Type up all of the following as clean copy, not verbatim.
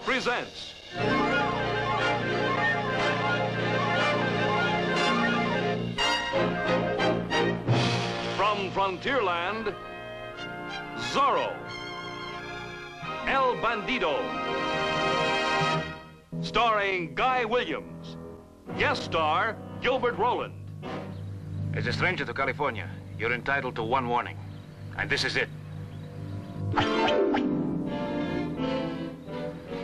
presents from Frontierland, Zorro, El Bandido, starring Guy Williams, guest star Gilbert Roland. As a stranger to California, you're entitled to one warning, and this is it.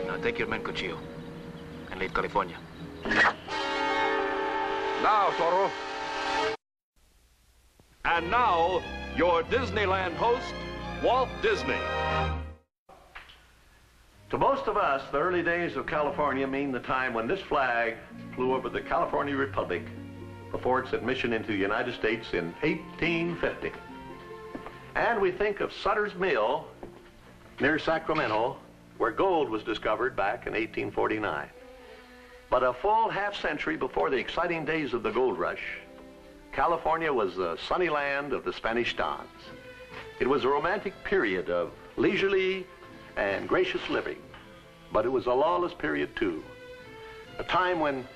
Now take your men Cuchillo and leave California. Now, Zorro. And now, your Disneyland host, Walt Disney. To most of us, the early days of California mean the time when this flag flew over the California Republic before its admission into the United States in 1850. And we think of Sutter's Mill near Sacramento, where gold was discovered back in 1849. But a full half-century before the exciting days of the gold rush, California was the sunny land of the Spanish Dons. It was a romantic period of leisurely and gracious living, but it was a lawless period too. A time when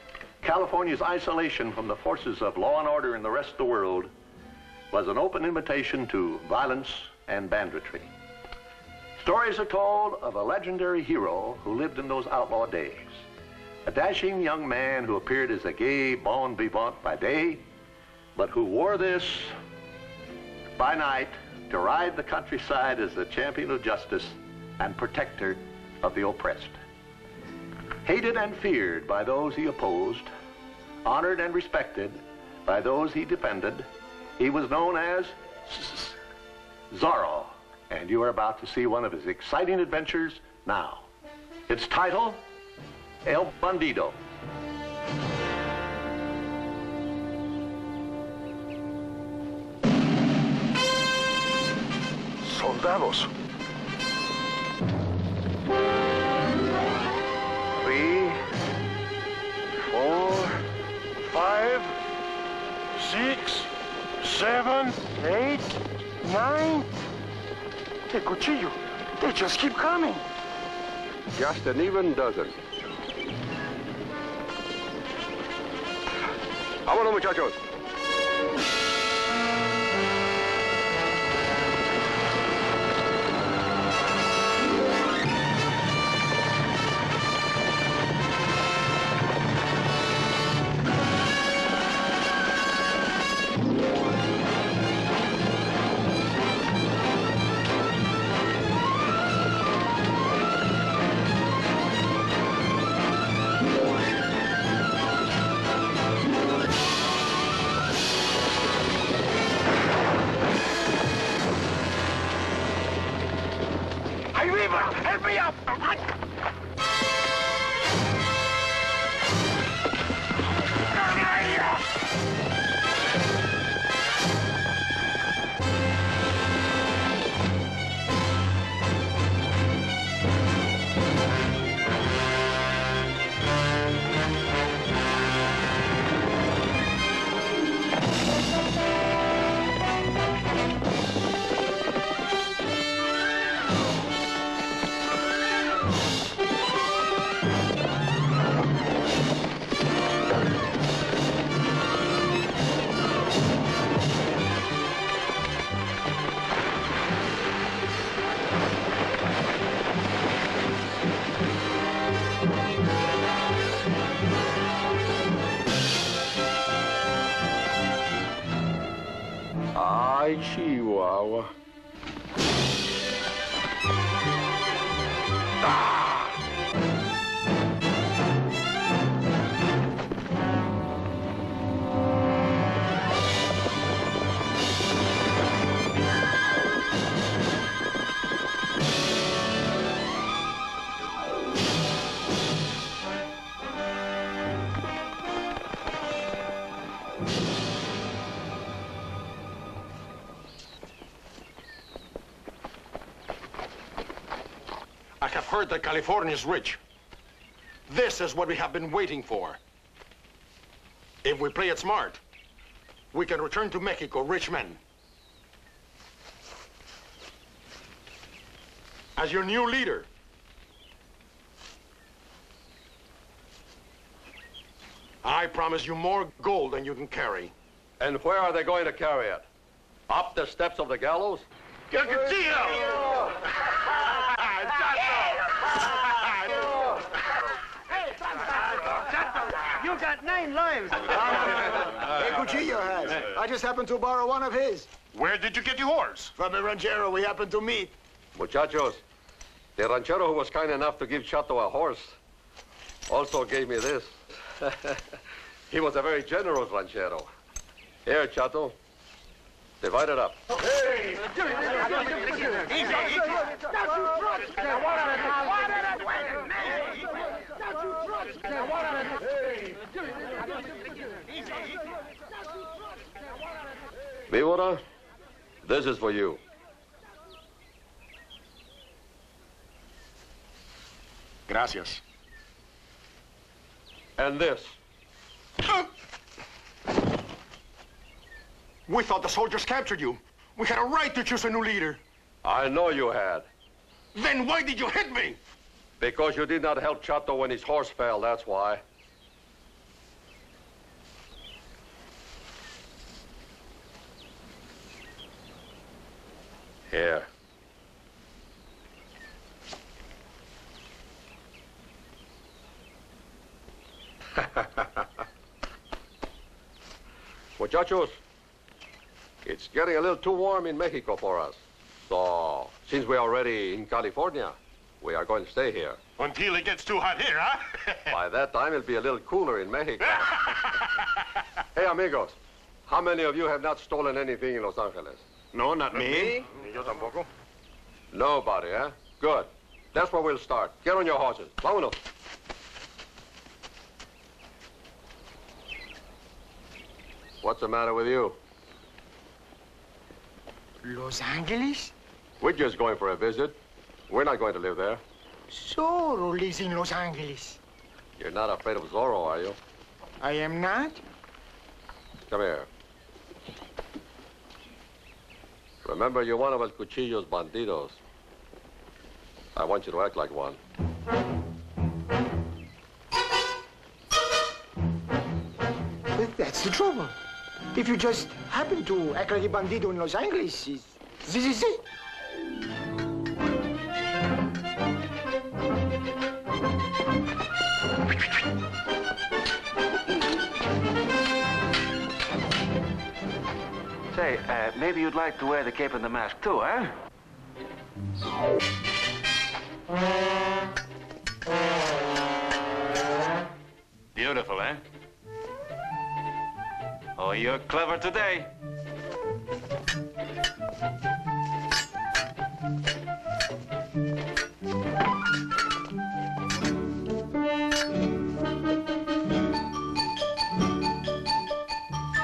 California's isolation from the forces of law and order in the rest of the world was an open invitation to violence and banditry. Stories are told of a legendary hero who lived in those outlaw days, a dashing young man who appeared as a gay bon vivant by day, but who wore this by night to ride the countryside as the champion of justice and protector of the oppressed. Hated and feared by those he opposed, honored and respected by those he defended, he was known as Zorro, and you are about to see one of his exciting adventures now. Its title, El Bandido. Soldados. 3, 4, 5, 6, 7, 8, 9. The Cuchillo, they just keep coming. Just an even dozen. Vámonos, muchachos. Help me up! Ay, Chihuahua. I have heard that California is rich. This is what we have been waiting for. If we play it smart, we can return to Mexico rich men. As your new leader, I promise you more gold than you can carry. And where are they going to carry it? Up the steps of the gallows? El Cuchillo! You got 9 lives. El Cuchillo has. I just happened to borrow one of his. Where did you get your horse? From a ranchero we happened to meet. Muchachos, the ranchero who was kind enough to give Chato a horse also gave me this. He was a very generous ranchero. Here, Chato. Divide it up. Miura, this is for you. Gracias. And this. We thought the soldiers captured you. We had a right to choose a new leader. I know you had. Then why did you hit me? Because you did not help Chato when his horse fell, that's why. Here. Muchachos, it's getting a little too warm in Mexico for us. So, since we are already in California, we are going to stay here. Until it gets too hot here, huh? By that time, it'll be a little cooler in Mexico. Hey, amigos, how many of you have not stolen anything in Los Angeles? No, not me. Yo tampoco. Nobody, eh? Good. That's where we'll start. Get on your horses. Vámonos. What's the matter with you? Los Angeles? We're just going for a visit. We're not going to live there. Zorro lives in Los Angeles. You're not afraid of Zorro, are you? I am not. Come here. Remember, you're one of El Cuchillo's bandidos. I want you to act like one. But that's the trouble. If you just happen to act like a bandido in Los Angeles, this is it. Say, maybe you'd like to wear the cape and the mask too, huh? Beautiful, eh? Oh, you're clever today.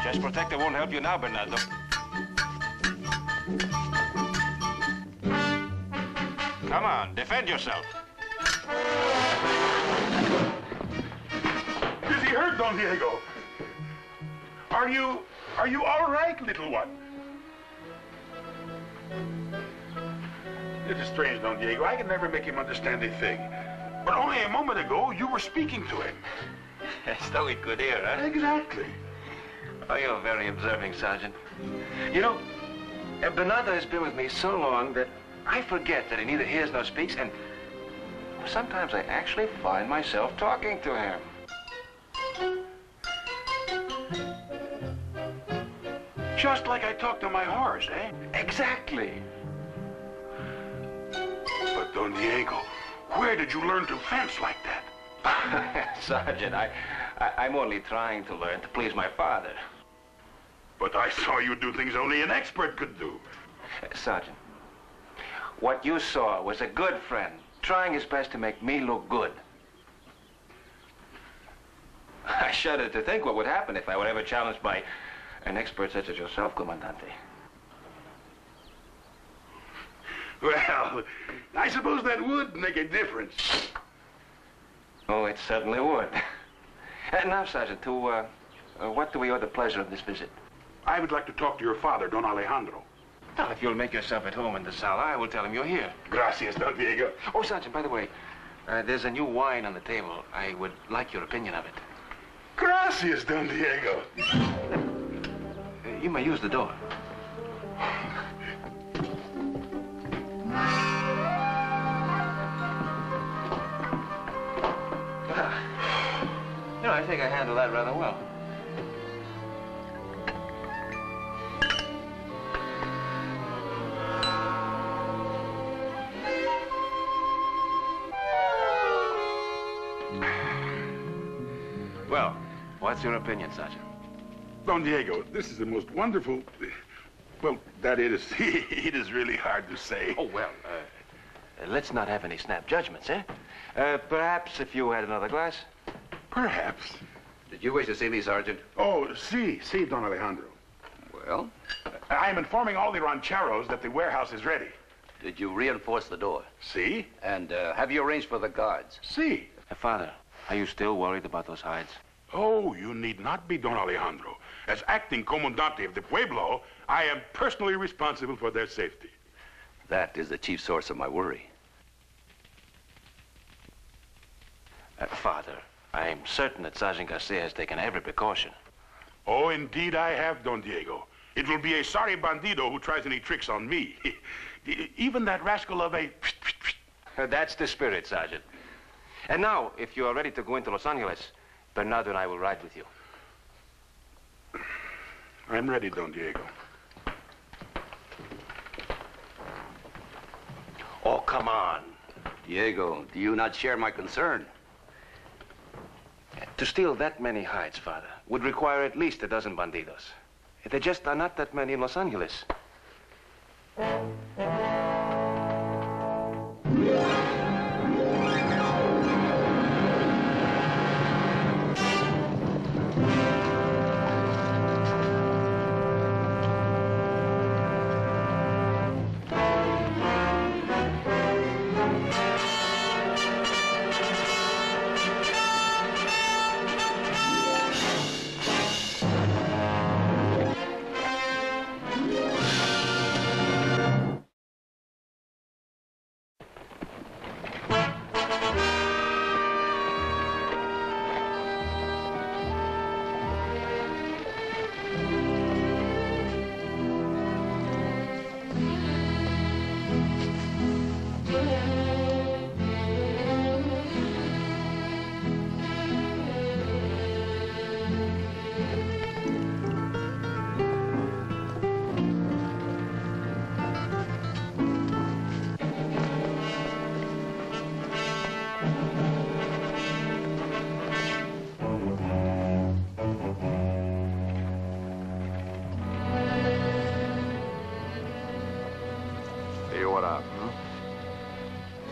Chest protector won't help you now, Bernardo. Come on, defend yourself. Is he hurt, Don Diego? Are you all right, little one? It is strange, Don Diego. I can never make him understand a thing. But only a moment ago, you were speaking to him. As though he could hear, huh? Exactly. Oh, you're very observing, Sergeant. You know, Bernardo has been with me so long that I forget that he neither hears nor speaks, and sometimes I actually find myself talking to him. Just like I talk to my horse, eh? Exactly. But, Don Diego, where did you learn to fence like that? Sergeant, I'm only trying to learn to please my father. But I saw you do things only an expert could do. Sergeant, what you saw was a good friend trying his best to make me look good. I shudder to think what would happen if I were ever challenged by an expert such as yourself, Comandante. Well, I suppose that would make a difference. Oh, it certainly would. Now, Sergeant, to what do we owe the pleasure of this visit? I would like to talk to your father, Don Alejandro. Well, if you'll make yourself at home in the sala, I will tell him you're here. Gracias, Don Diego. Oh, Sergeant, by the way, there's a new wine on the table. I would like your opinion of it. Gracias, Don Diego. You may use the door. You know, I think I handled that rather well. Well, what's your opinion, Sergeant? Don Diego, this is the most wonderful... Well, that it is... it is really hard to say. Oh, well, let's not have any snap judgments, eh? Perhaps if you had another glass? Perhaps. Did you wish to see me, Sergeant? Oh, si, Don Alejandro. Well, I am informing all the rancheros that the warehouse is ready. did you reinforce the door? Si? And have you arranged for the guards? Si. Father, are you still worried about those hides? Oh, you need not be, Don Alejandro. As acting comandante of the Pueblo, I am personally responsible for their safety. That is the chief source of my worry. Father, I am certain that Sergeant Garcia has taken every precaution. Oh, indeed I have, Don Diego. It will be a sorry bandido who tries any tricks on me. Even that rascal of a... That's the spirit, Sergeant. And now, if you are ready to go into Los Angeles, Bernardo and I will ride with you. I'm ready, Don Diego. Oh, come on. Diego, do you not share my concern? To steal that many hides, Father, would require at least a dozen bandidos. There just are not that many in Los Angeles.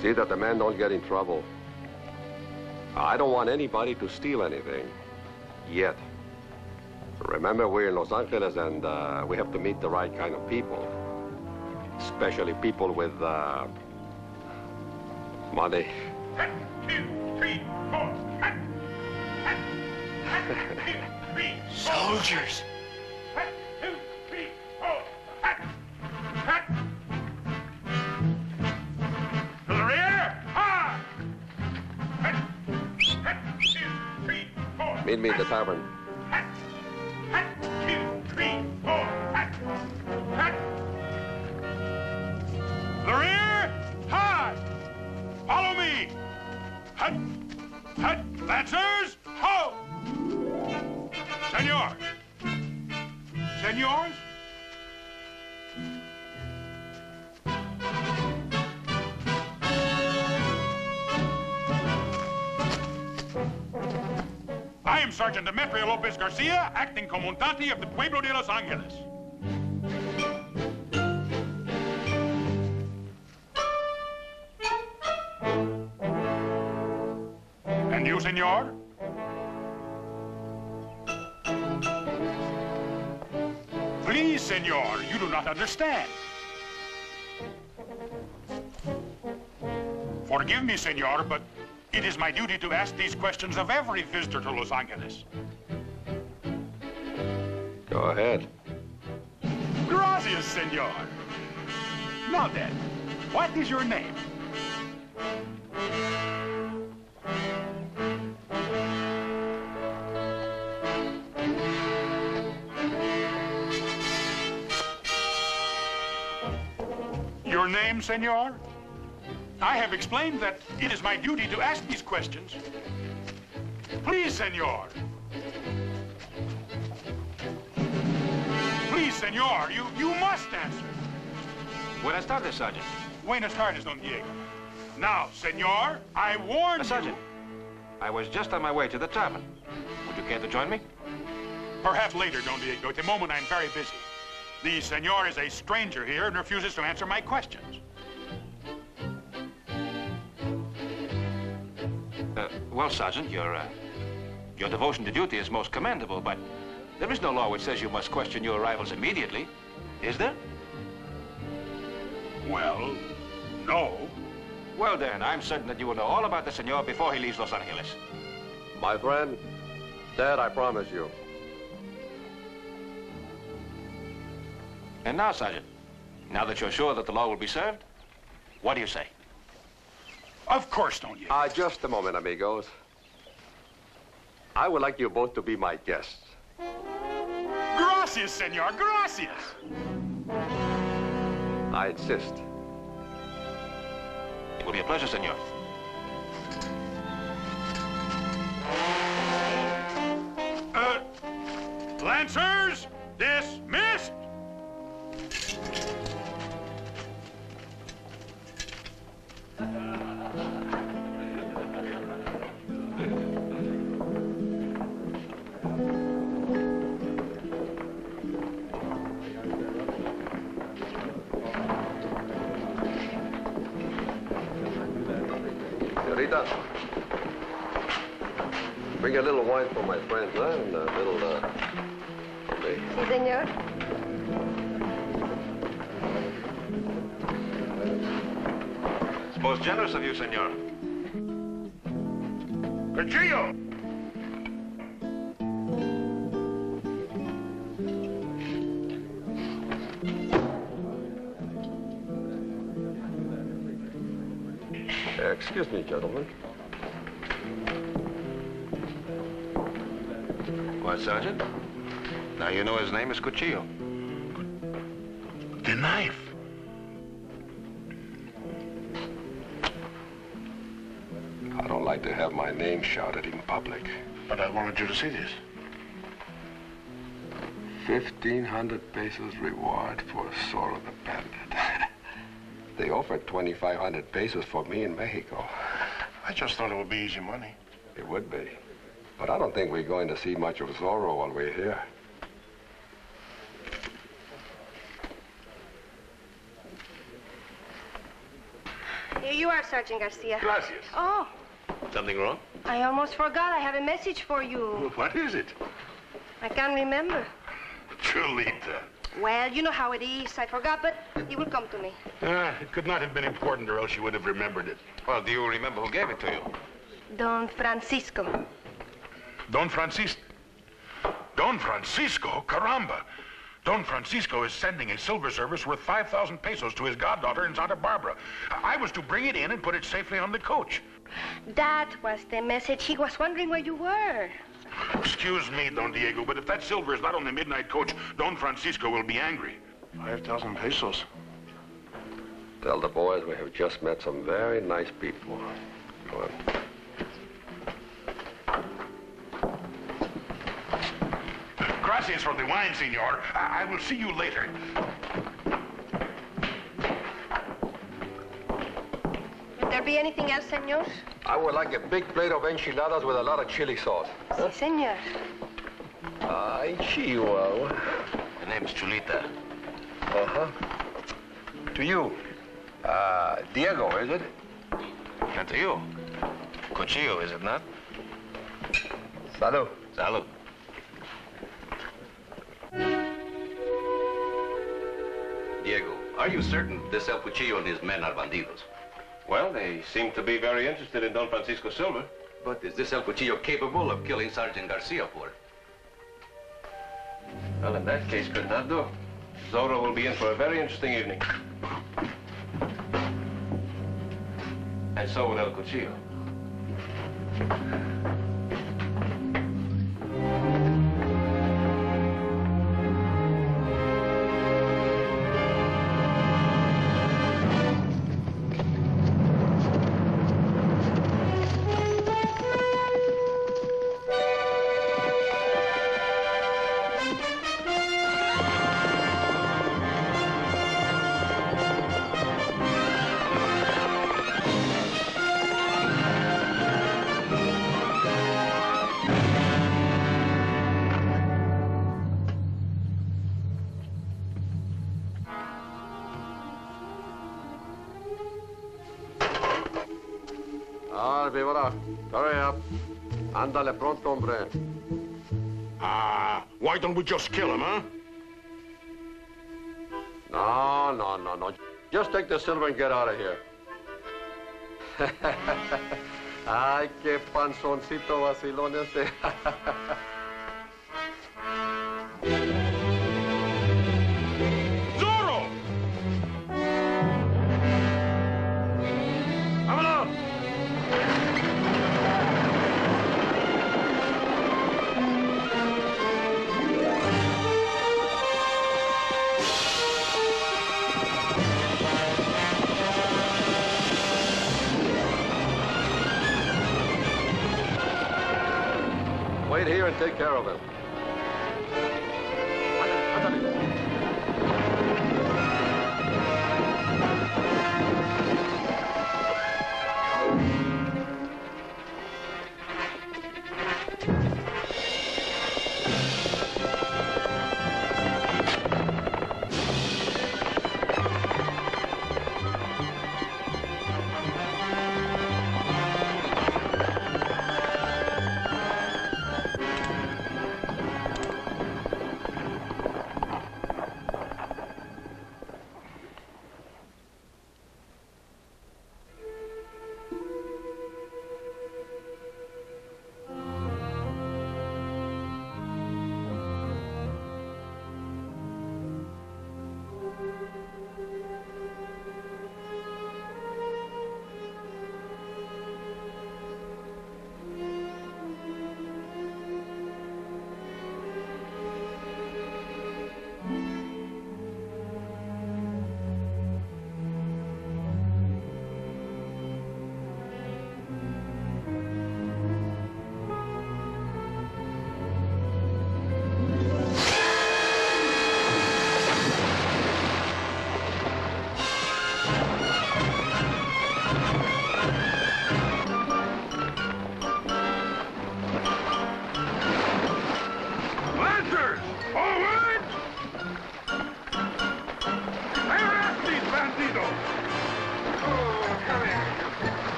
See that the men don't get in trouble. I don't want anybody to steal anything. Yet. Remember, we're in Los Angeles and we have to meet the right kind of people. Especially people with money. 1, 2, 3, 4. 1, 2, 3, 4. Soldiers! 1, 2, 3, 4. To the rear! Hard! 1, 2, 3, 4. Meet me at the tavern. 1, 2, 3, 4. The rear! Hard! Follow me! Hut! Hut! Lancers! Ho! Senor! Senors? I am Sergeant Demetrio Lopez Garcia, acting comandante of the Pueblo de Los Angeles. And you, senor? Please, senor, you do not understand. Forgive me, senor, but it is my duty to ask these questions of every visitor to Los Angeles. Go ahead. Gracias, senor. Now then, what is your name? Your name, senor? I have explained that it is my duty to ask these questions. Please, senor. Please, senor, you must answer. Buenas tardes, Sergeant. Buenas tardes, Don Diego. Now, senor, I warn you. Sergeant, I was just on my way to the tavern. Would you care to join me? Perhaps later, Don Diego. At the moment, I'm very busy. The senor is a stranger here and refuses to answer my questions. Well, Sergeant, your devotion to duty is most commendable, but there is no law which says you must question your rivals immediately, is there? Well, no. Well, then, I'm certain that you will know all about the senor before he leaves Los Angeles. My friend, that I promise you. And now, Sergeant, now that you're sure that the law will be served, what do you say? Of course, Don Diego. Just a moment, amigos. I would like you both to be my guests. Gracias, senor, gracias. I insist. It will be a pleasure, senor. Lancers, dismissed. Señorita, bring a little wine for my friends, huh? And a little, okay. Sí, señor. It's most generous of you, senor. Cuchillo. Excuse me, gentlemen. What, Sergeant? Now you know his name is Cuchillo. The knife. I don't like to have my name shouted in public. But I wanted you to see this. 1,500 pesos reward for Zorro the Bandit. They offered 2,500 pesos for me in Mexico. I just thought it would be easy money. It would be. But I don't think we're going to see much of Zorro while we're here. Here you are, Sergeant Garcia. Gracias. Oh, Something wrong? I almost forgot. I have a message for you. What is it? I can't remember. Chulita. Well, you know how it is. I forgot, but it will come to me. It could not have been important, or else you would have remembered it. Well, do you remember who gave it to you? Don Francisco. Don Francisco. Don Francisco? Caramba. Don Francisco is sending a silver service worth 5,000 pesos to his goddaughter in Santa Barbara. I was to bring it in and put it safely on the coach. That was the message. He was wondering where you were. Excuse me, Don Diego, but if that silver is not on the midnight coach, Don Francisco will be angry. 5,000 pesos. Tell the boys we have just met some very nice people. Go on. Gracias for the wine, senor. I will see you later. Will there be anything else, senor? I would like a big plate of enchiladas with a lot of chili sauce. Si, senor. Ay, Chihuahua. Her name's Chulita. Uh-huh. To you. Diego, is it? And to you. Cuchillo, is it not? Salud. Salud. Diego, are you certain this El Cuchillo and his men are bandidos? Well, they seem to be very interested in Don Francisco Silva. But is this El Cuchillo capable of killing Sergeant Garcia for it? Well, in that case, could not do. Zorro will be in for a very interesting evening. And so will El Cuchillo. Ah, Vivara, hurry up. Ándale pronto, hombre. Why don't we just kill him, huh? No. Just take the silver and get out of here. Ay, qué panzoncito vacilón ese. Zorro! ¡Vámonos! Wait here and take care of him.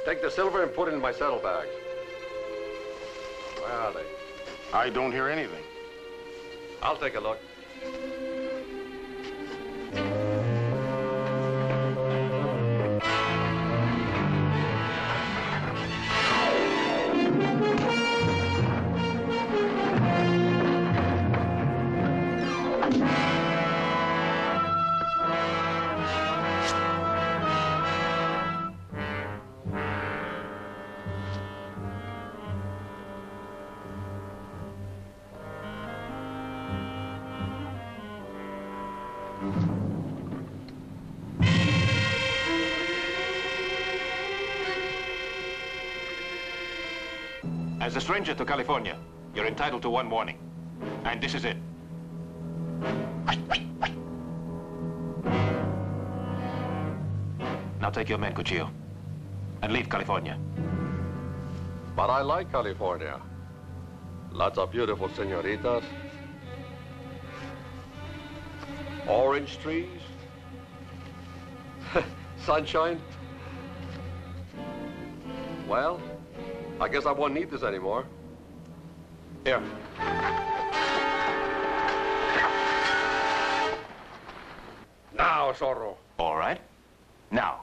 Take the silver and put it in my saddlebags. Where are they? I don't hear anything. I'll take a look. As a stranger to California, you're entitled to one warning. And this is it. Now take your men, Cuchillo, and leave California. But I like California. Lots of beautiful senoritas. Orange trees. Sunshine. Well, I guess I won't need this anymore. Here. Now, Zorro. All right. Now.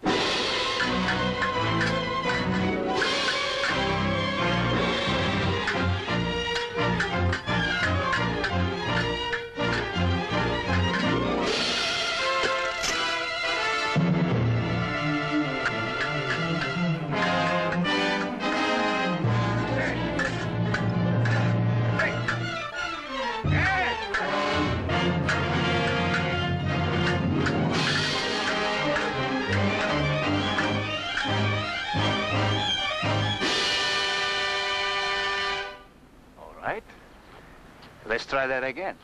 Let's try that again.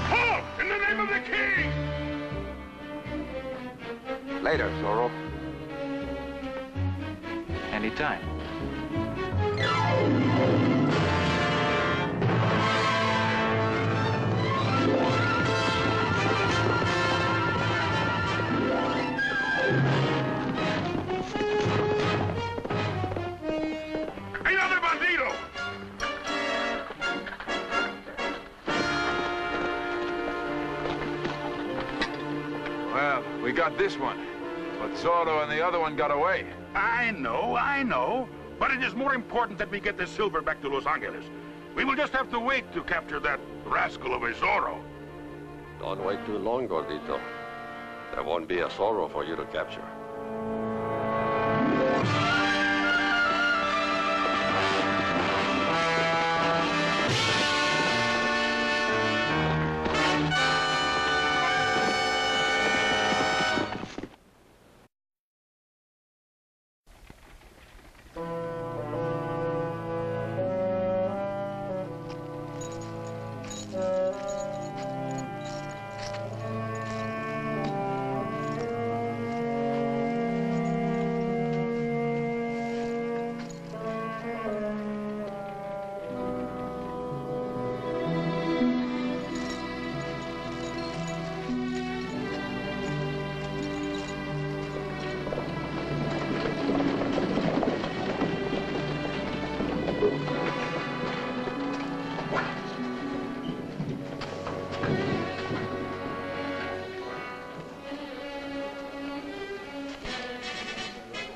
Halt! In the name of the king! Later, Zorro. Anytime. We got this one, but Zorro and the other one got away. I know. But it is more important that we get the silver back to Los Angeles. We will just have to wait to capture that rascal of a Zorro. Don't wait too long, Gordito. There won't be a Zorro for you to capture.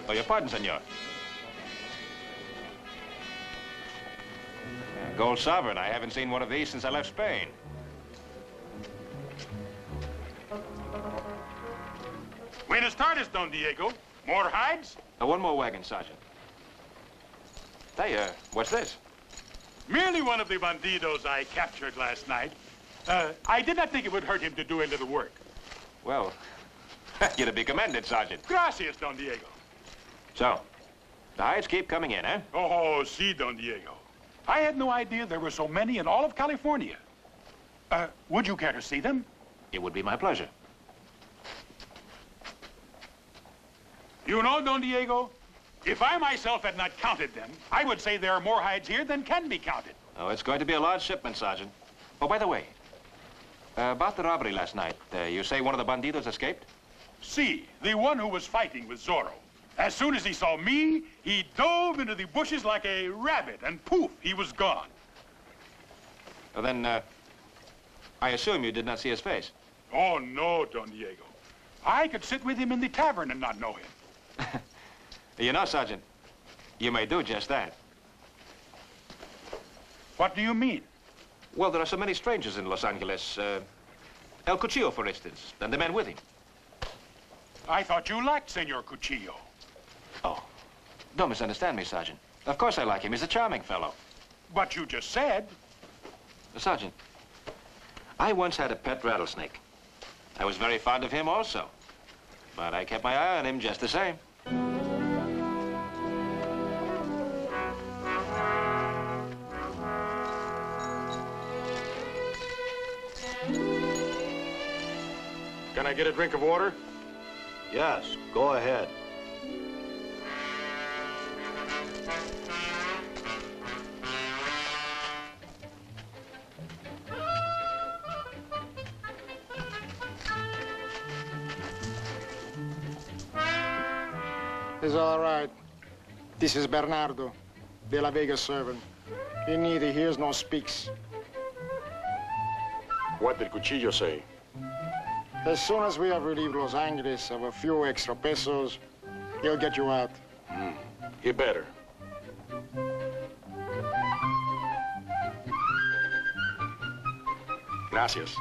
Oh, your pardon, senor. Gold sovereign. I haven't seen one of these since I left Spain. Buenas tardes, Don Diego. More hides? One more wagon, Sergeant. Hey, what's this? Merely one of the bandidos I captured last night. I did not think it would hurt him to do a little work. Well, you're to be commended, Sergeant. Gracias, Don Diego. So, the hides keep coming in, eh? Oh, si, Don Diego. I had no idea there were so many in all of California. Would you care to see them? It would be my pleasure. You know, Don Diego, if I myself had not counted them, I would say there are more hides here than can be counted. Oh, it's going to be a large shipment, Sergeant. Oh, by the way, about the robbery last night, you say one of the bandidos escaped? Si, the one who was fighting with Zorro. As soon as he saw me, he dove into the bushes like a rabbit, and poof, he was gone. Well, then, I assume you did not see his face. Oh, no, Don Diego. I could sit with him in the tavern and not know him. You know, Sergeant, you may do just that. What do you mean? Well, there are so many strangers in Los Angeles. El Cuchillo, for instance, and the men with him. I thought you liked Senor Cuchillo. Oh, don't misunderstand me, Sergeant. Of course I like him. He's a charming fellow. But you just said... Sergeant, I once had a pet rattlesnake. I was very fond of him also. But I kept my eye on him just the same. Can I get a drink of water? Yes, go ahead. It's all right. This is Bernardo, De La Vega servant. He neither hears nor speaks. What did Cuchillo say? As soon as we have relieved Los Angeles of a few extra pesos, he'll get you out. He better. Gracias.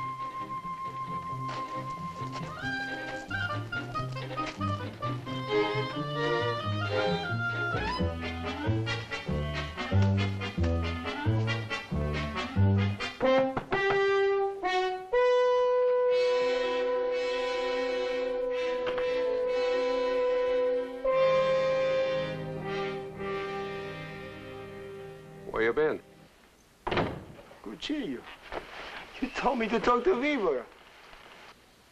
Where you been? Cuchillo, you told me to talk to Weaver.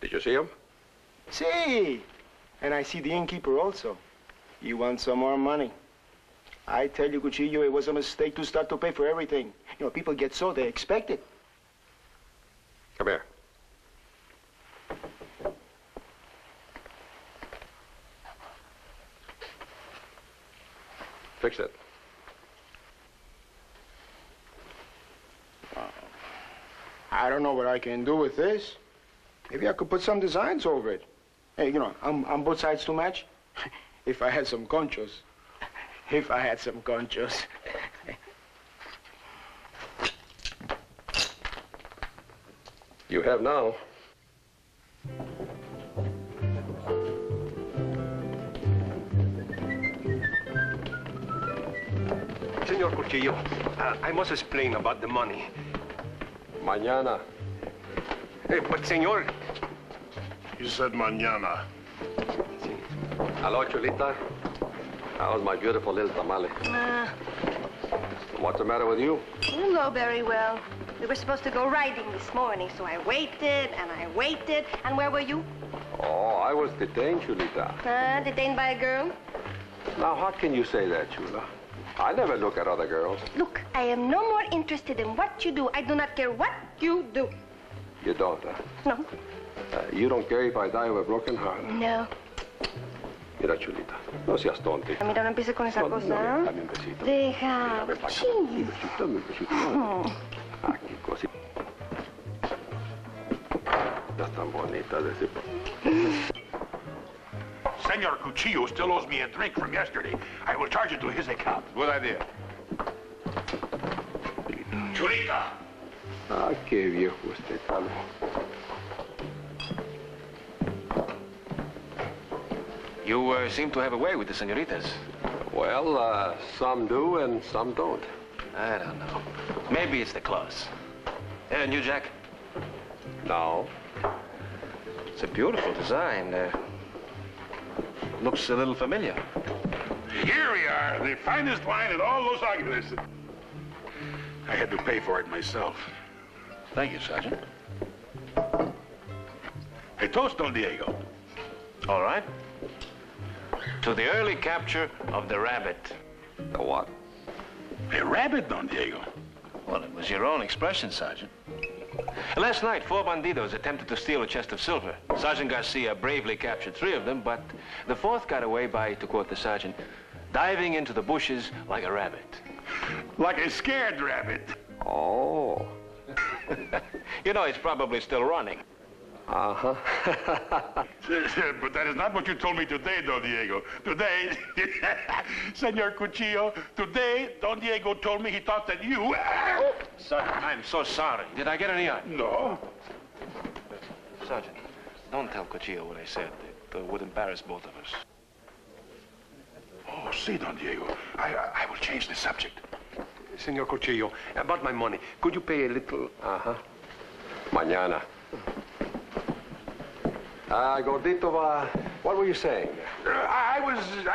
Did you see him? See, and I see the innkeeper also. You want some more money? I tell you, Cuchillo, it was a mistake to start to pay for everything. You know, people get so they expect it. Come here. Fix it. I don't know what I can do with this. Maybe I could put some designs over it. Hey, you know, I'm both sides to match. If I had some conchos. If I had some conchos. You have now. Senor Cuchillo, I must explain about the money. Mañana. Hey, but, senor... You said mañana. Hello, Chulita. How's my beautiful little tamale? What's the matter with you? Didn't go very well. We were supposed to go riding this morning, so I waited and I waited. And where were you? Oh, I was detained, Chulita. Detained by a girl? Now, how can you say that, Chula? I never look at other girls. Look, I am no more interested in what you do. I do not care what you do. You don't, huh? No. You don't care if I die of a broken heart? No. Mira, Chulita, no seas tonta. Mira, no empieces con esa cosa. Dame un besito. Deja. Dame un besito, dame un besito. Aquí, cosita. Estás tan bonita de ese... Senor Cuchillo still owes me a drink from yesterday. I will charge it to his account. Good idea. Chulita! Ah, qué viejo este calvo. You seem to have a way with the senoritas. Well, some do and some don't. I don't know. Maybe it's the clothes. And you, Jack? No. It's a beautiful design. Looks a little familiar. Here we are, the finest wine in all Los Angeles. I had to pay for it myself. Thank you, Sergeant. A toast, Don Diego. All right. To the early capture of the rabbit. The what? A rabbit, Don Diego? Well, it was your own expression, Sergeant. Last night, 4 bandidos attempted to steal a chest of silver. Sergeant Garcia bravely captured 3 of them, but the 4th got away by, to quote the sergeant, diving into the bushes like a rabbit. Like a scared rabbit. Oh. You know, it's probably still running. Uh-huh. But that is not what you told me today, Don Diego. Today, Senor Cuchillo, today, Don Diego told me he thought that you... Oh, Sergeant, I'm so sorry. Did I get any... No. Sergeant, don't tell Cuchillo what I said. It would embarrass both of us. Oh, see, Don Diego, I will change the subject. Senor Cuchillo, about my money, could you pay a little... Uh-huh. Mañana. Gordito, what were you saying? I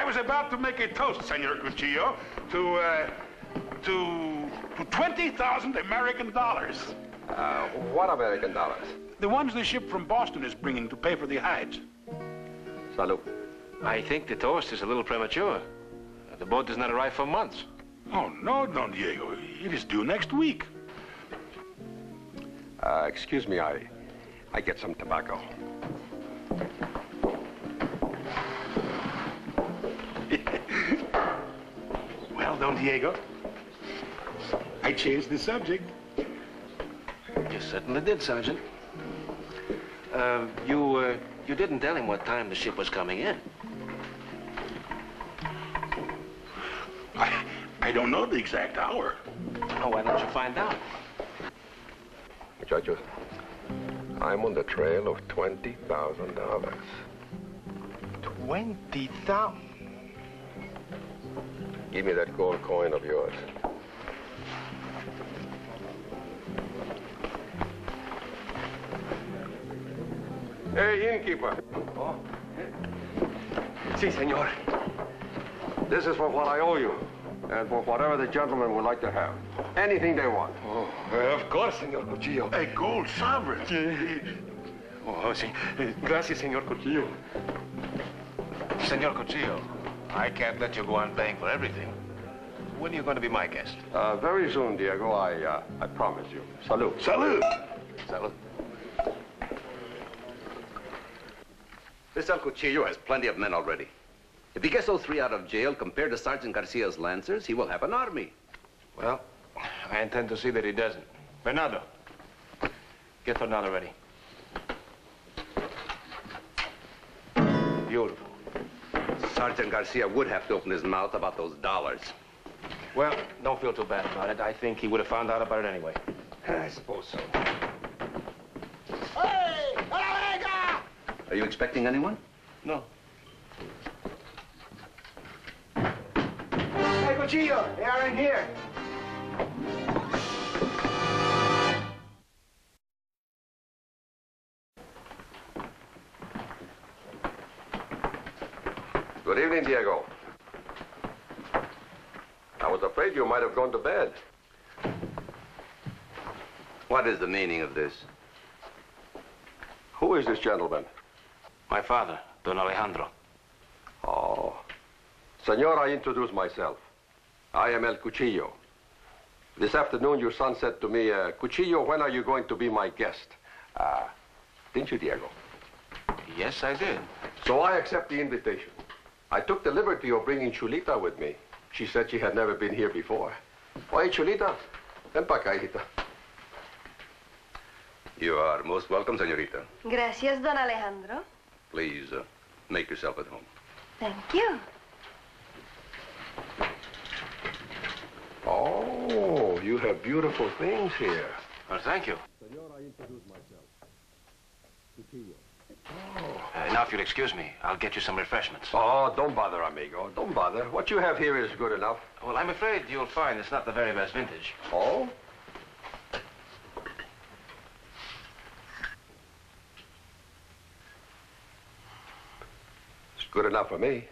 was about to make a toast, Senor Cuchillo, to 20,000 American dollars. What American dollars? The ones the ship from Boston is bringing to pay for the hides. Salud. I think the toast is a little premature. The boat does not arrive for months. Oh, no, Don Diego. It is due next week. Excuse me, I get some tobacco. Well, Don Diego, I changed the subject. You certainly did, Sergeant. You didn't tell him what time the ship was coming in. I don't know the exact hour. Oh, why don't you find out? Muchachos, I'm on the trail of $20,000. 20,000? Give me that gold coin of yours. Hey, innkeeper. Oh. Si, senor. This is for what I owe you, and for whatever the gentlemen would like to have. Anything they want. Oh, of course, Senor Cuchillo. A gold sovereign. Oh, sí. Gracias, Senor Cuchillo. Senor Cuchillo, I can't let you go on paying for everything. When are you going to be my guest? Very soon, Diego. I promise you. Salud. Salud. Salud. This El Cuchillo has plenty of men already. If he gets those 3 out of jail compared to Sergeant Garcia's Lancers, he will have an army. Well, I intend to see that he doesn't. Bernardo, get Fernando ready. beautiful. Sergeant Garcia would have to open his mouth about those dollars. Well, don't feel too bad about it. I think he would have found out about it anyway. I suppose so. Hey! Hola, Are you expecting anyone? No. Hey, Cuchillo, they are in here. Good evening, Diego. I was afraid you might have gone to bed. What is the meaning of this? Who is this gentleman? My father, Don Alejandro. Oh. Senor, I introduce myself. I am El Cuchillo. This afternoon, your son said to me, Cuchillo, when are you going to be my guest? Didn't you, Diego? Yes, I did. So I accept the invitation. I took the liberty of bringing Chulita with me. She said she had never been here before. Oye, Chulita, ven pa acá, hijita. You are most welcome, señorita. Gracias, Don Alejandro. Please, make yourself at home. Thank you. Oh, you have beautiful things here. Well, thank you. Senor, I introduce myself. Cuchillo. Now, if you'll excuse me, I'll get you some refreshments. Oh, don't bother, amigo. Don't bother. What you have here is good enough. Well, I'm afraid you'll find it's not the very best vintage. Oh? It's good enough for me.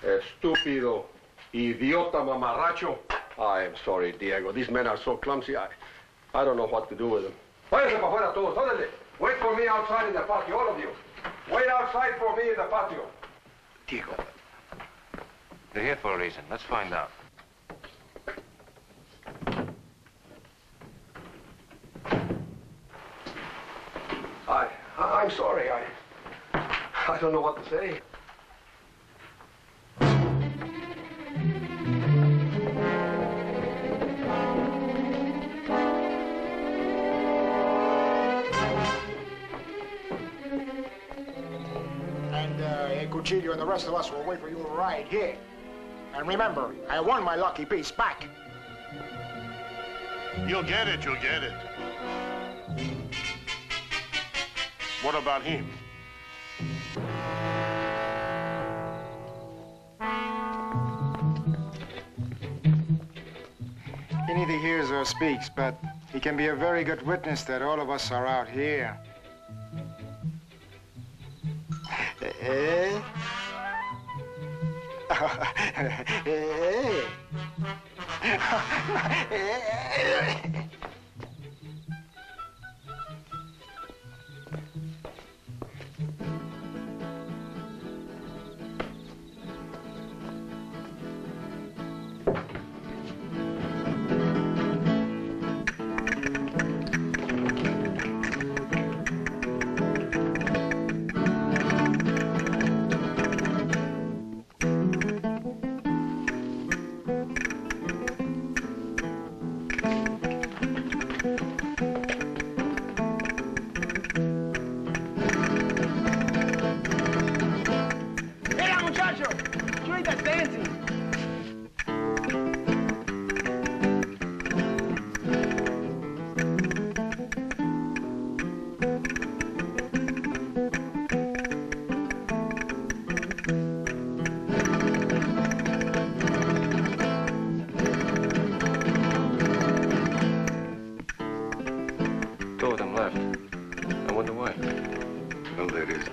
Estúpido, idiota, mamarracho. I am sorry, Diego. These men are so clumsy, I don't know what to do with them. Váyanse para afuera todos, órale. Wait for me outside in the patio, all of you. Wait outside for me in the patio. Diego. They're here for a reason. Let's find out. I'm sorry. I don't know what to say. And Cuchillo and the rest of us will wait for you right here. And remember, I won my lucky piece back. You'll get it, you'll get it. What about him? He neither hears or speaks, but he can be a very good witness that all of us are out here. Eh?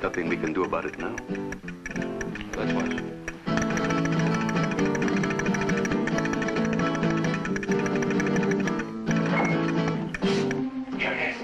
Nothing we can do about it now. Let's watch. Here it is.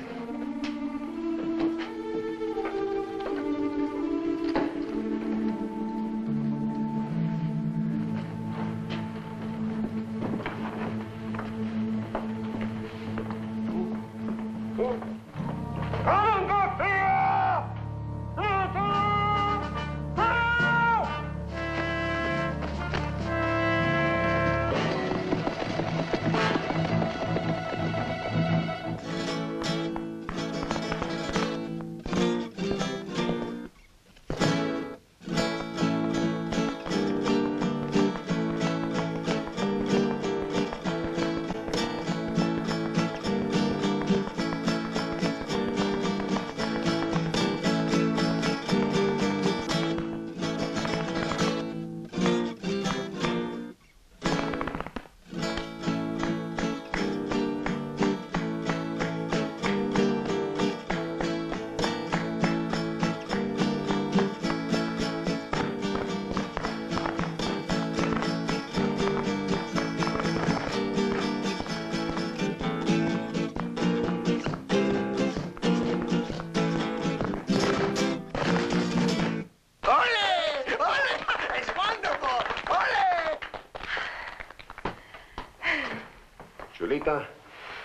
Chulita,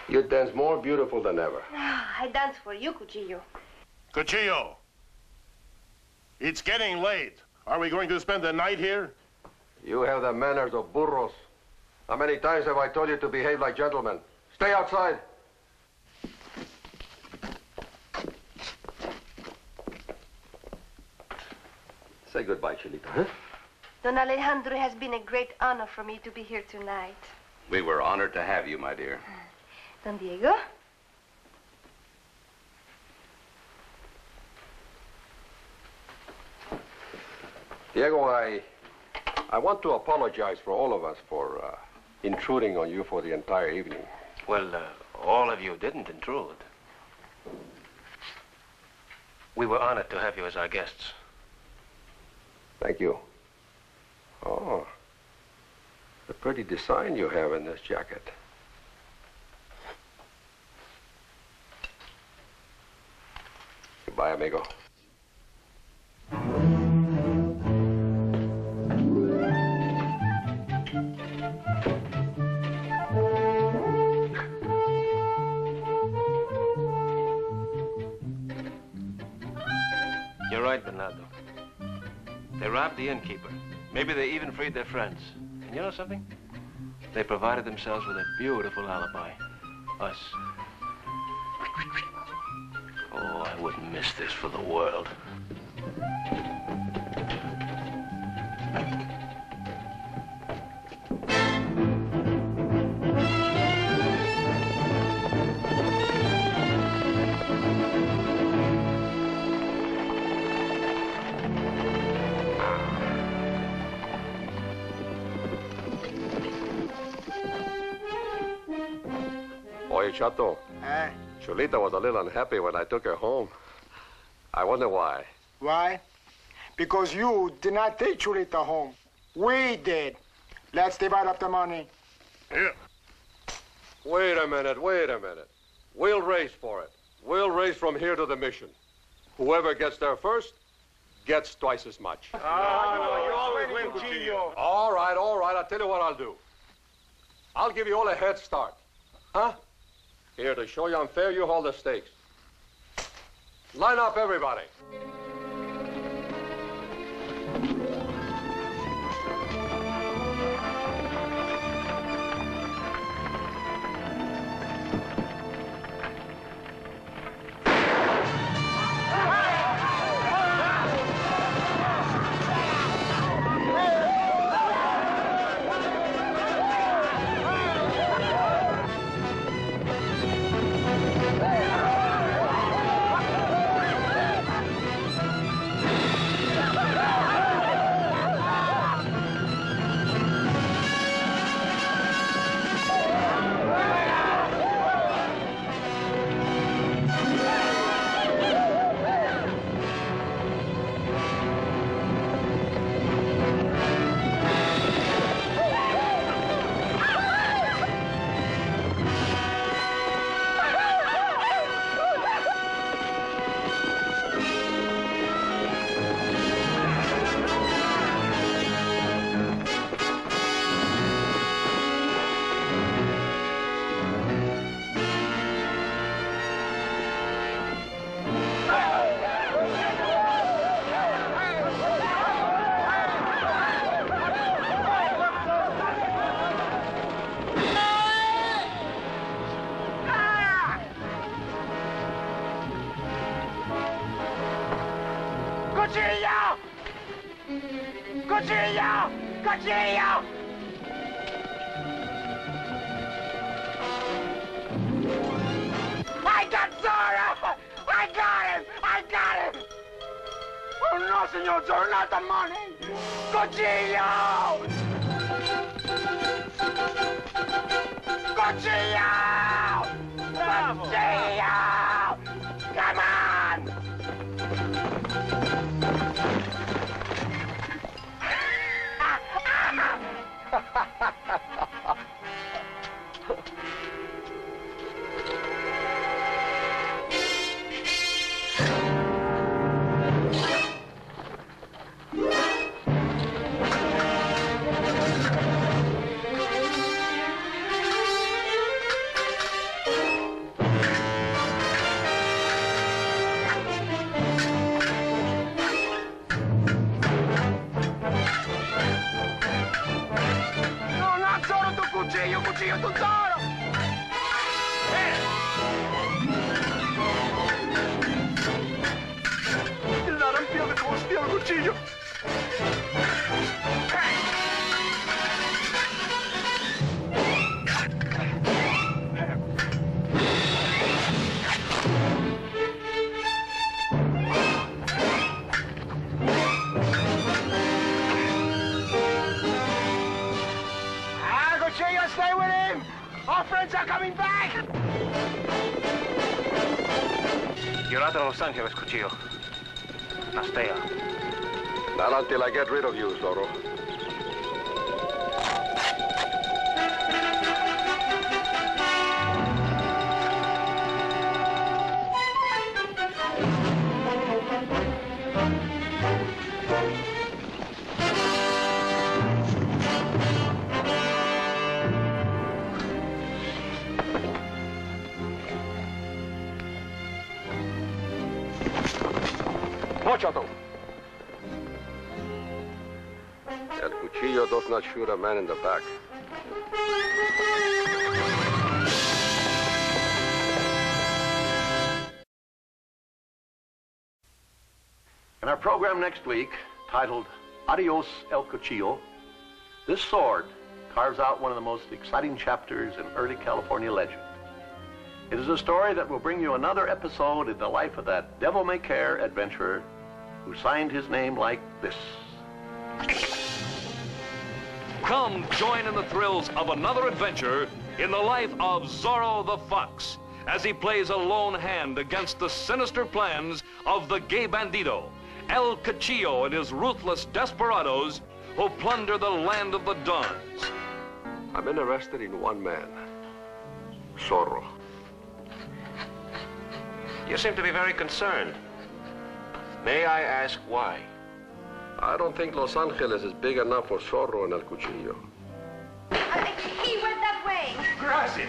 you dance more beautiful than ever. I dance for you, Cuchillo. Cuchillo, it's getting late. Are we going to spend the night here? You have the manners of burros. How many times have I told you to behave like gentlemen? Stay outside. Say goodbye, Chulita, huh? Don Alejandro, it has been a great honor for me to be here tonight. We were honored to have you, my dear. Don Diego? Diego, I want to apologize for all of us for intruding on you for the entire evening. Well, all of you didn't intrude. We were honored to have you as our guests. Thank you. Oh, a pretty design you have in this jacket. Goodbye, amigo. You're right, Bernardo. They robbed the innkeeper. Maybe they even freed their friends. And you know something? They provided themselves with a beautiful alibi. Us. Oh, I wouldn't miss this for the world. Oye, Chato. Chulita was a little unhappy when I took her home. I wonder why. Why? Because you did not take Chulita home. We did. Let's divide up the money. Yeah. Wait a minute. We'll race for it. We'll race from here to the mission. Whoever gets there first gets twice as much. You always win, Cuchillo. All right. I'll tell you what I'll do. I'll give you all a head start. Huh? Here, to show you I'm fair, you hold the stakes. Line up, everybody. Cuchillo! I got Zora! I got him! Oh no, Senor Zora, not the money! Cuchillo! Cuchillo! Bravo! Cuchillo! Come on! cuchillo, cuchillo, tu Zorro! El naranjillo de hostia, el cuchillo. Cuchillo, stay with him! Our friends are coming back! You're out of Los Angeles, Cuchillo. Now stay out. Not until I get rid of you, Zorro. No, Chato. El Cuchillo does not shoot a man in the back. In our program next week, titled Adios El Cuchillo, this sword carves out one of the most exciting chapters in early California legend. It is a story that will bring you another episode in the life of that devil-may-care adventurer who signed his name like this. Come join in the thrills of another adventure in the life of Zorro the Fox as he plays a lone hand against the sinister plans of the gay bandito, El Cuchillo, and his ruthless desperados who plunder the land of the Dons. I'm interested in one man, Zorro. You seem to be very concerned. May I ask why? I don't think Los Angeles is big enough for Zorro and El Cuchillo. He went that way. Gracias.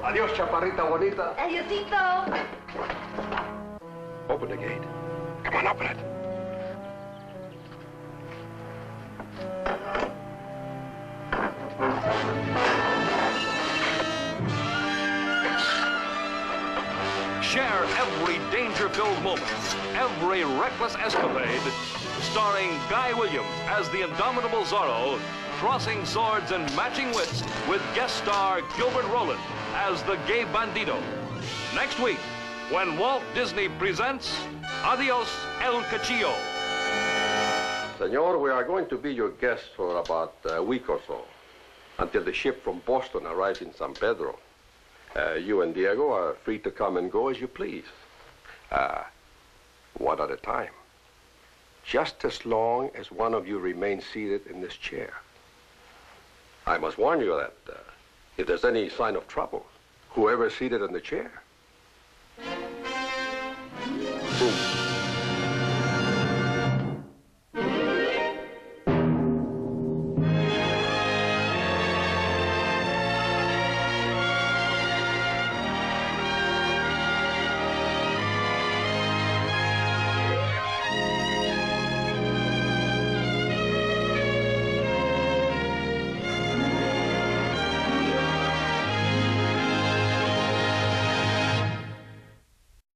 Adios, chaparrita bonita. Adiosito. Open the gate. Come on, open it. Share every danger-filled moment, every reckless escapade, starring Guy Williams as the indomitable Zorro, crossing swords and matching wits with guest star Gilbert Roland as the gay bandito. Next week, when Walt Disney presents Adios El Cuchillo. Senor, we are going to be your guests for about a week or so, until the ship from Boston arrives in San Pedro. You and Diego are free to come and go as you please. One at a time. Just as long as one of you remains seated in this chair. I must warn you that if there's any sign of trouble, whoever's seated in the chair